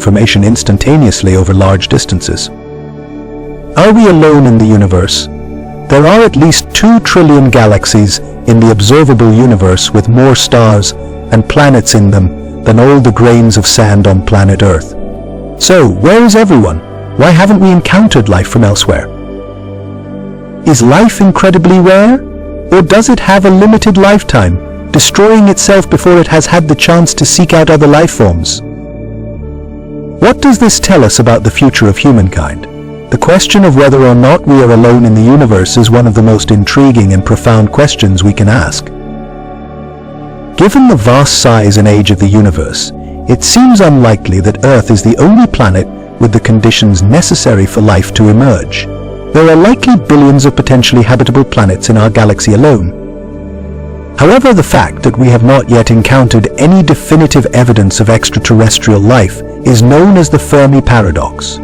information instantaneously over large distances. Are we alone in the universe? There are at least 2 trillion galaxies in the observable universe with more stars and planets in them than all the grains of sand on planet Earth. So, where is everyone? Why haven't we encountered life from elsewhere? Is life incredibly rare? Or does it have a limited lifetime, destroying itself before it has had the chance to seek out other life forms? What does this tell us about the future of humankind? The question of whether or not we are alone in the universe is one of the most intriguing and profound questions we can ask. Given the vast size and age of the universe, it seems unlikely that Earth is the only planet with the conditions necessary for life to emerge. There are likely billions of potentially habitable planets in our galaxy alone. However, the fact that we have not yet encountered any definitive evidence of extraterrestrial life is known as the Fermi paradox.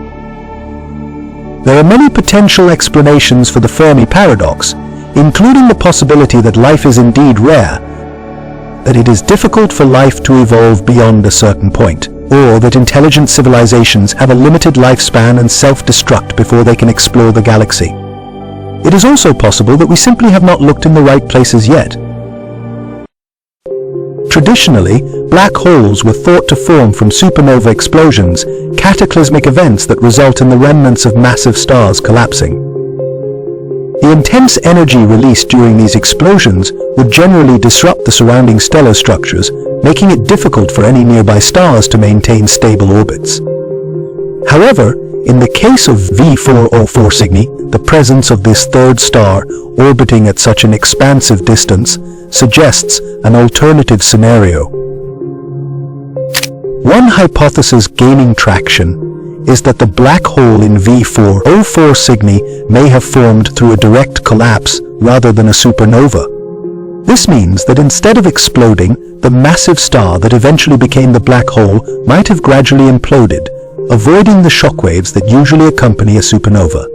There are many potential explanations for the Fermi paradox, including the possibility that life is indeed rare, that it is difficult for life to evolve beyond a certain point, or that intelligent civilizations have a limited lifespan and self-destruct before they can explore the galaxy. It is also possible that we simply have not looked in the right places yet. Traditionally, black holes were thought to form from supernova explosions, cataclysmic events that result in the remnants of massive stars collapsing. The intense energy released during these explosions would generally disrupt the surrounding stellar structures, making it difficult for any nearby stars to maintain stable orbits. However, in the case of V404 Cygni, the presence of this third star orbiting at such an expansive distance suggests an alternative scenario. One hypothesis gaining traction is that the black hole in V404 Cygni may have formed through a direct collapse rather than a supernova. This means that instead of exploding, the massive star that eventually became the black hole might have gradually imploded, avoiding the shockwaves that usually accompany a supernova.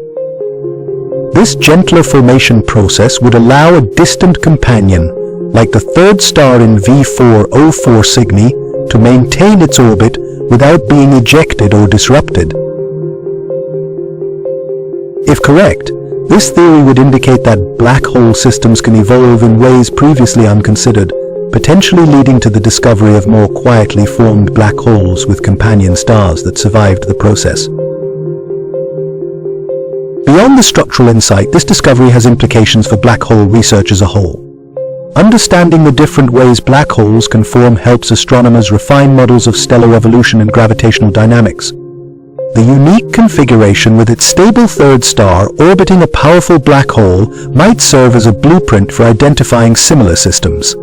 This gentler formation process would allow a distant companion, like the third star in V404 Cygni, to maintain its orbit without being ejected or disrupted. If correct, this theory would indicate that black hole systems can evolve in ways previously unconsidered, potentially leading to the discovery of more quietly formed black holes with companion stars that survived the process. Beyond the structural insight, this discovery has implications for black hole research as a whole. Understanding the different ways black holes can form helps astronomers refine models of stellar evolution and gravitational dynamics. The unique configuration with its stable third star orbiting a powerful black hole might serve as a blueprint for identifying similar systems.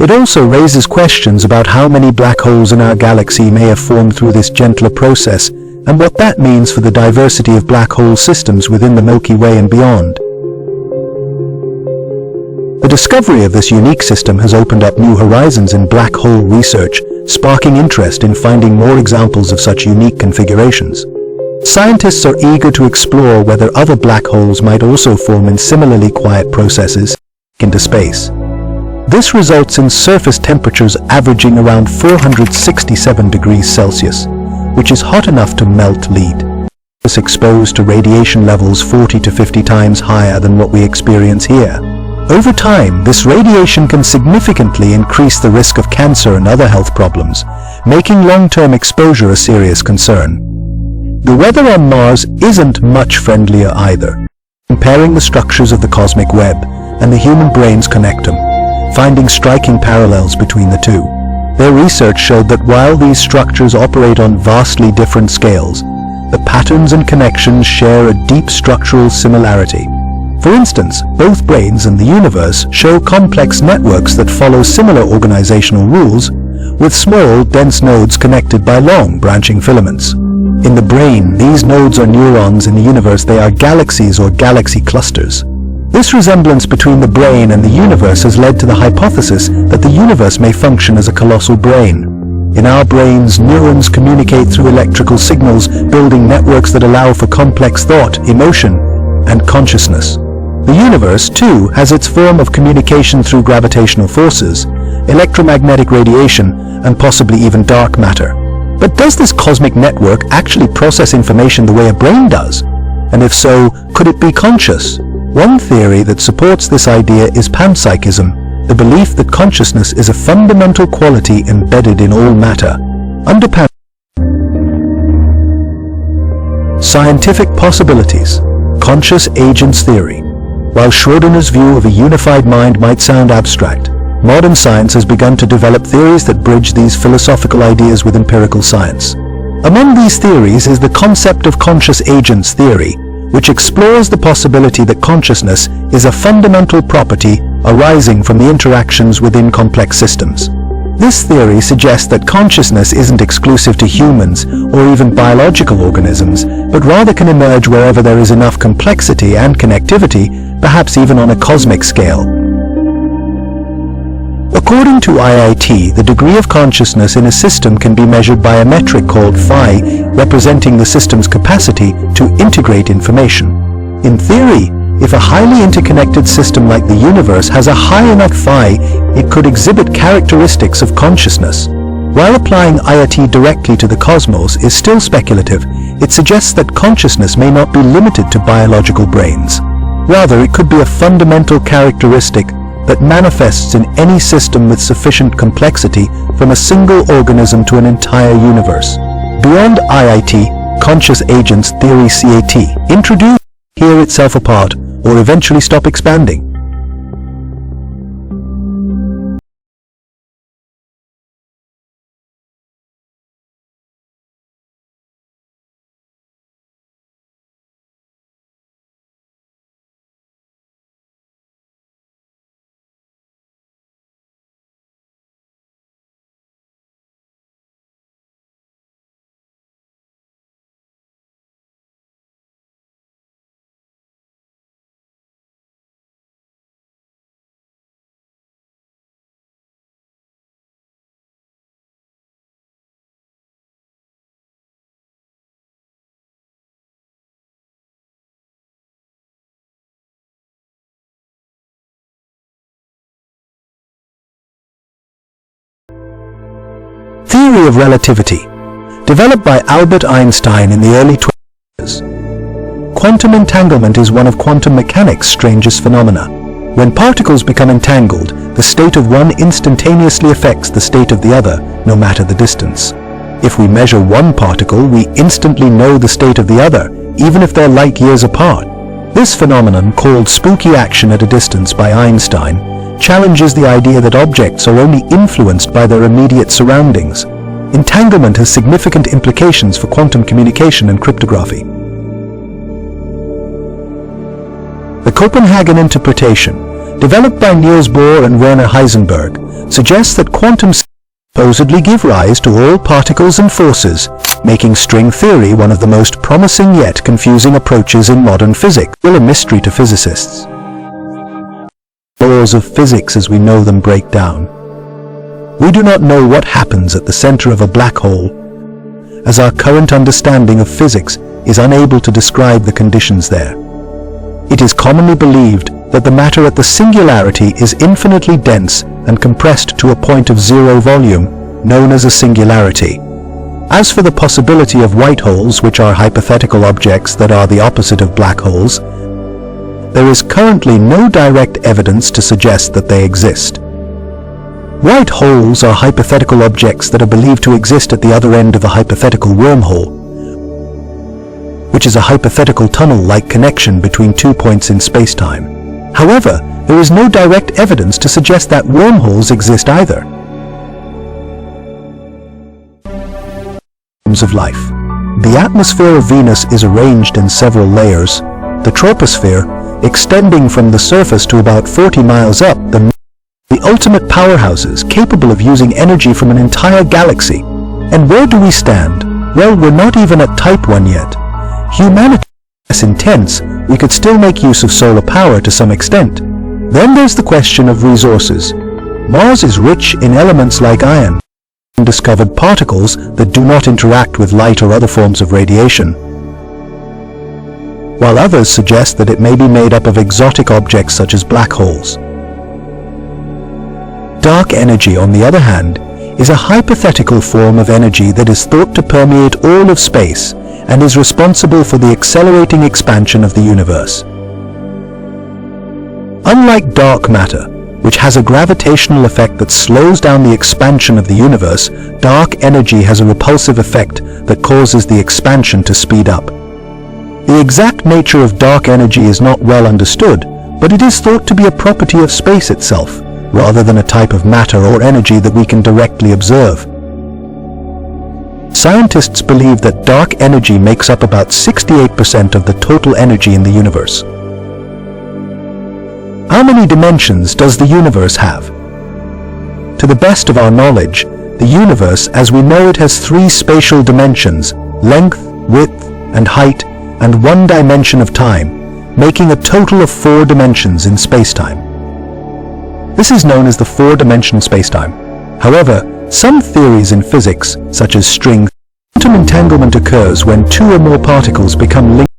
It also raises questions about how many black holes in our galaxy may have formed through this gentler process, and what that means for the diversity of black hole systems within the Milky Way and beyond. The discovery of this unique system has opened up new horizons in black hole research, sparking interest in finding more examples of such unique configurations. Scientists are eager to explore whether other black holes might also form in similarly quiet processes into space. This results in surface temperatures averaging around 467 degrees Celsius, which is hot enough to melt lead. It's exposed to radiation levels 40 to 50 times higher than what we experience here. Over time, this radiation can significantly increase the risk of cancer and other health problems, making long-term exposure a serious concern. The weather on Mars isn't much friendlier either. Comparing the structures of the cosmic web and the human brain's connectome, finding striking parallels between the two. Their research showed that while these structures operate on vastly different scales, the patterns and connections share a deep structural similarity. For instance, both brains and the universe show complex networks that follow similar organizational rules, with small, dense nodes connected by long, branching filaments. In the brain, these nodes are neurons. In the universe, they are galaxies or galaxy clusters. This resemblance between the brain and the universe has led to the hypothesis that the universe may function as a colossal brain. In our brains, neurons communicate through electrical signals, building networks that allow for complex thought, emotion, and consciousness. The universe, too, has its form of communication through gravitational forces, electromagnetic radiation, and possibly even dark matter. But does this cosmic network actually process information the way a brain does? And if so, could it be conscious? One theory that supports this idea is panpsychism, the belief that consciousness is a fundamental quality embedded in all matter. Under scientific possibilities, conscious agents theory. While Schrödinger's view of a unified mind might sound abstract, modern science has begun to develop theories that bridge these philosophical ideas with empirical science. Among these theories is the concept of conscious agents theory, which explores the possibility that consciousness is a fundamental property arising from the interactions within complex systems. This theory suggests that consciousness isn't exclusive to humans or even biological organisms, but rather can emerge wherever there is enough complexity and connectivity, perhaps even on a cosmic scale. According to IIT, the degree of consciousness in a system can be measured by a metric called phi, representing the system's capacity to integrate information. In theory, if a highly interconnected system like the universe has a high enough phi, it could exhibit characteristics of consciousness. While applying IIT directly to the cosmos is still speculative, it suggests that consciousness may not be limited to biological brains. Rather, it could be a fundamental characteristic that manifests in any system with sufficient complexity, from a single organism to an entire universe. Beyond IIT, conscious agents theory CAT, introduce, tear itself apart, or eventually stop expanding. Theory of relativity, developed by Albert Einstein in the early 20s. Quantum entanglement is one of quantum mechanics' strangest phenomena. When particles become entangled, the state of one instantaneously affects the state of the other, no matter the distance. If we measure one particle, we instantly know the state of the other, even if they're light years apart. This phenomenon, called spooky action at a distance by Einstein, challenges the idea that objects are only influenced by their immediate surroundings. Entanglement has significant implications for quantum communication and cryptography. The Copenhagen interpretation, developed by Niels Bohr and Werner Heisenberg, suggests that quantum supposedly give rise to all particles and forces, making string theory one of the most promising yet confusing approaches in modern physics, still a mystery to physicists. Laws of physics as we know them break down. We do not know what happens at the center of a black hole, as our current understanding of physics is unable to describe the conditions there. It is commonly believed that the matter at the singularity is infinitely dense and compressed to a point of zero volume, known as a singularity. As for the possibility of white holes, which are hypothetical objects that are the opposite of black holes, there is currently no direct evidence to suggest that they exist. White holes are hypothetical objects that are believed to exist at the other end of a hypothetical wormhole, which is a hypothetical tunnel-like connection between 2 points in space-time. However, there is no direct evidence to suggest that wormholes exist either. Of life. The atmosphere of Venus is arranged in several layers. The troposphere, extending from the surface to about 40 miles up, the ultimate powerhouses capable of using energy from an entire galaxy. And where do we stand? Well, we're not even at Type 1 yet. Humanity is less intense, we could still make use of solar power to some extent. Then there's the question of resources. Mars is rich in elements like iron, undiscovered particles that do not interact with light or other forms of radiation, while others suggest that it may be made up of exotic objects such as black holes. Dark energy, on the other hand, is a hypothetical form of energy that is thought to permeate all of space and is responsible for the accelerating expansion of the universe. Unlike dark matter, which has a gravitational effect that slows down the expansion of the universe, dark energy has a repulsive effect that causes the expansion to speed up. The exact nature of dark energy is not well understood, but it is thought to be a property of space itself, rather than a type of matter or energy that we can directly observe. Scientists believe that dark energy makes up about 68% of the total energy in the universe. How many dimensions does the universe have? To the best of our knowledge, the universe as we know it has 3 spatial dimensions: length, width, and height, and 1 dimension of time, making a total of 4 dimensions in spacetime. This is known as the 4-dimensional spacetime. However, some theories in physics, such as string quantum entanglement, occurs when 2 or more particles become linked.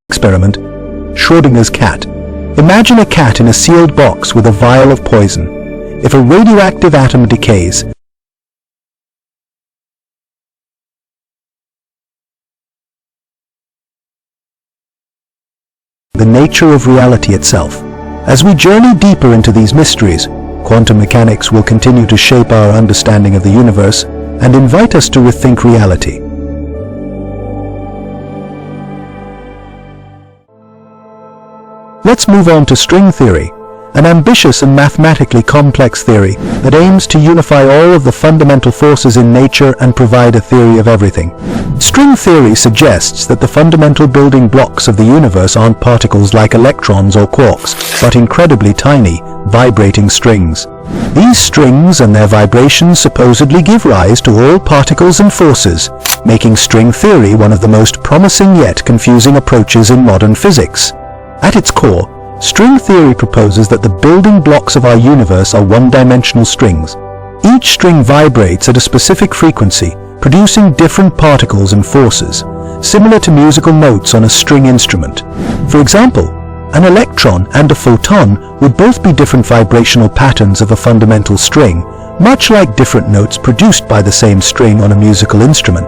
Experiment, Schrödinger's cat. Imagine a cat in a sealed box with a vial of poison. If a radioactive atom decays, the nature of reality itself. As we journey deeper into these mysteries, quantum mechanics will continue to shape our understanding of the universe and invite us to rethink reality. Let's move on to string theory. an ambitious and mathematically complex theory that aims to unify all of the fundamental forces in nature and provide a theory of everything. String theory suggests that the fundamental building blocks of the universe aren't particles like electrons or quarks, but incredibly tiny, vibrating strings. These strings and their vibrations supposedly give rise to all particles and forces, making string theory one of the most promising yet confusing approaches in modern physics. At its core, string theory proposes that the building blocks of our universe are one-dimensional strings. Each string vibrates at a specific frequency, producing different particles and forces, similar to musical notes on a string instrument. For example, an electron and a photon would both be different vibrational patterns of a fundamental string, much like different notes produced by the same string on a musical instrument.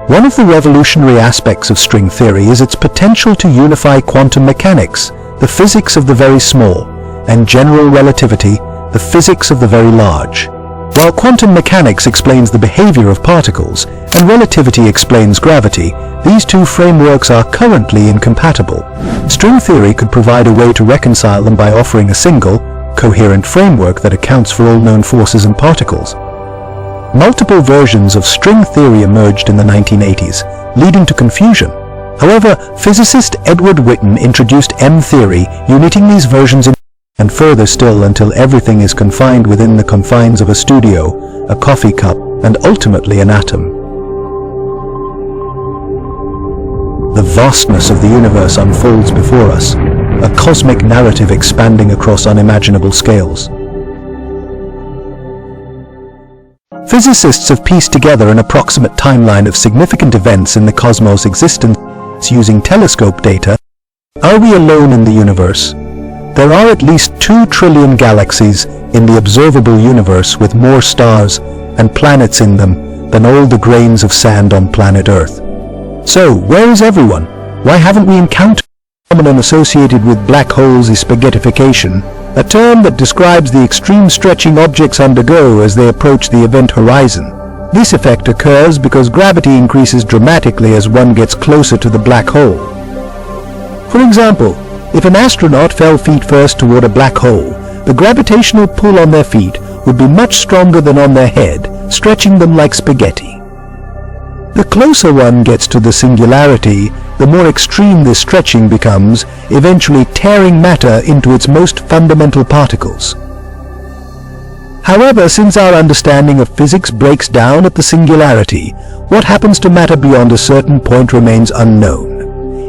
One of the revolutionary aspects of string theory is its potential to unify quantum mechanics, the physics of the very small, and general relativity, the physics of the very large. While quantum mechanics explains the behavior of particles, and relativity explains gravity, these two frameworks are currently incompatible. String theory could provide a way to reconcile them by offering a single, coherent framework that accounts for all known forces and particles. Multiple versions of string theory emerged in the 1980s, leading to confusion. However, physicist Edward Witten introduced M-theory, uniting these versions and further still until everything is confined within the confines of a studio, a coffee cup, and ultimately an atom. The vastness of the universe unfolds before us, a cosmic narrative expanding across unimaginable scales. Physicists have pieced together an approximate timeline of significant events in the cosmos' existence using telescope data. Are we alone in the universe? There are at least 2 trillion galaxies in the observable universe with more stars and planets in them than all the grains of sand on planet Earth. So, where is everyone? Why haven't we encountered the phenomenon associated with black holes is spaghettification, a term that describes the extreme stretching objects undergo as they approach the event horizon. This effect occurs because gravity increases dramatically as one gets closer to the black hole. For example, if an astronaut fell feet first toward a black hole, the gravitational pull on their feet would be much stronger than on their head, stretching them like spaghetti. The closer one gets to the singularity, the more extreme this stretching becomes, eventually tearing matter into its most fundamental particles. However, since our understanding of physics breaks down at the singularity, what happens to matter beyond a certain point remains unknown.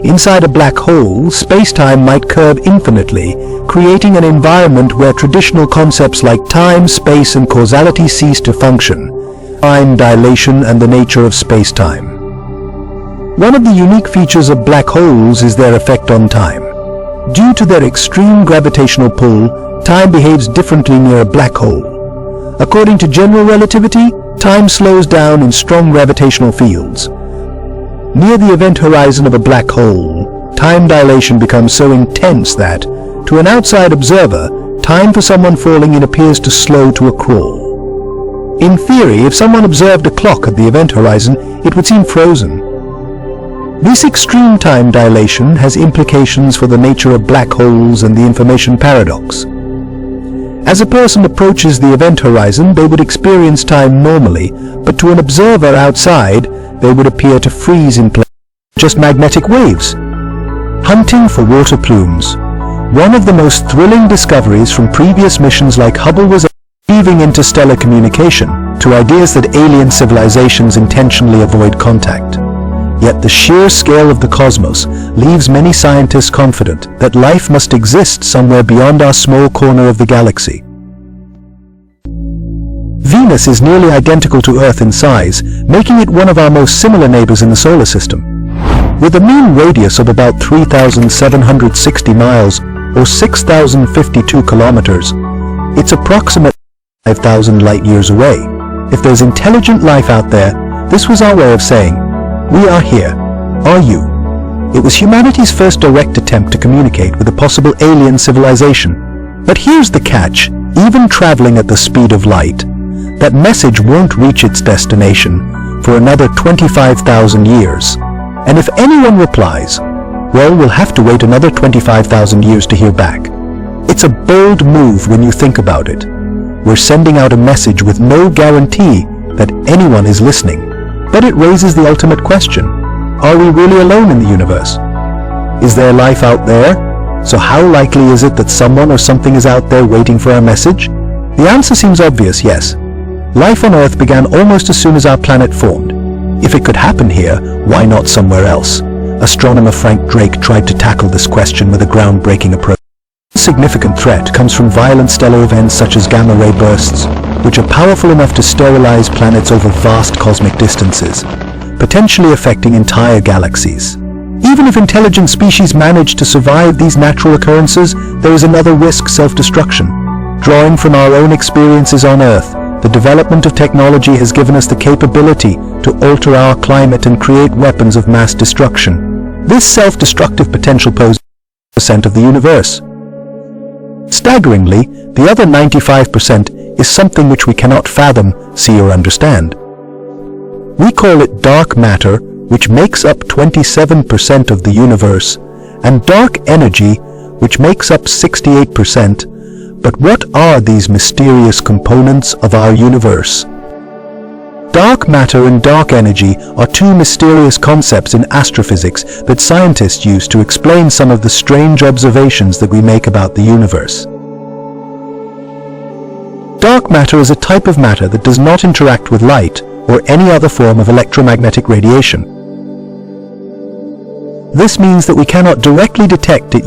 Inside a black hole, space-time might curve infinitely, creating an environment where traditional concepts like time, space, and causality cease to function. Time dilation and the nature of space-time. One of the unique features of black holes is their effect on time. Due to their extreme gravitational pull, time behaves differently near a black hole. According to general relativity, time slows down in strong gravitational fields. Near the event horizon of a black hole, time dilation becomes so intense that, to an outside observer, time for someone falling in appears to slow to a crawl. In theory, if someone observed a clock at the event horizon, it would seem frozen. This extreme time dilation has implications for the nature of black holes and the information paradox. As a person approaches the event horizon, they would experience time normally, but to an observer outside, they would appear to freeze in place, just magnetic waves. Hunting for water plumes. One of the most thrilling discoveries from previous missions like Hubble was weaving interstellar communication to ideas that alien civilizations intentionally avoid contact. Yet the sheer scale of the cosmos leaves many scientists confident that life must exist somewhere beyond our small corner of the galaxy. Venus is nearly identical to Earth in size, making it one of our most similar neighbors in the solar system. With a mean radius of about 3,760 miles or 6,052 kilometers, it's approximately 5,000 light-years away. If there's intelligent life out there, this was our way of saying, we are here. Are you? It was humanity's first direct attempt to communicate with a possible alien civilization. But here's the catch. Even traveling at the speed of light, that message won't reach its destination for another 25,000 years. And if anyone replies, well, we'll have to wait another 25,000 years to hear back. It's a bold move when you think about it. We're sending out a message with no guarantee that anyone is listening. But it raises the ultimate question. Are we really alone in the universe? Is there life out there? So how likely is it that someone or something is out there waiting for our message? The answer seems obvious, yes. Life on Earth began almost as soon as our planet formed. If it could happen here, why not somewhere else? Astronomer Frank Drake tried to tackle this question with a groundbreaking approach. A significant threat comes from violent stellar events such as gamma-ray bursts, which are powerful enough to sterilize planets over vast cosmic distances, potentially affecting entire galaxies. Even if intelligent species manage to survive these natural occurrences, there is another risk: self-destruction. Drawing from our own experiences on Earth, the development of technology has given us the capability to alter our climate and create weapons of mass destruction. This self-destructive potential poses 95% of the universe. Staggeringly, the other 95% is something which we cannot fathom, see or understand. We call it dark matter, which makes up 27% of the universe, and dark energy, which makes up 68%. But what are these mysterious components of our universe? Dark matter and dark energy are two mysterious concepts in astrophysics that scientists use to explain some of the strange observations that we make about the universe. Dark matter is a type of matter that does not interact with light or any other form of electromagnetic radiation. This means that we cannot directly detect it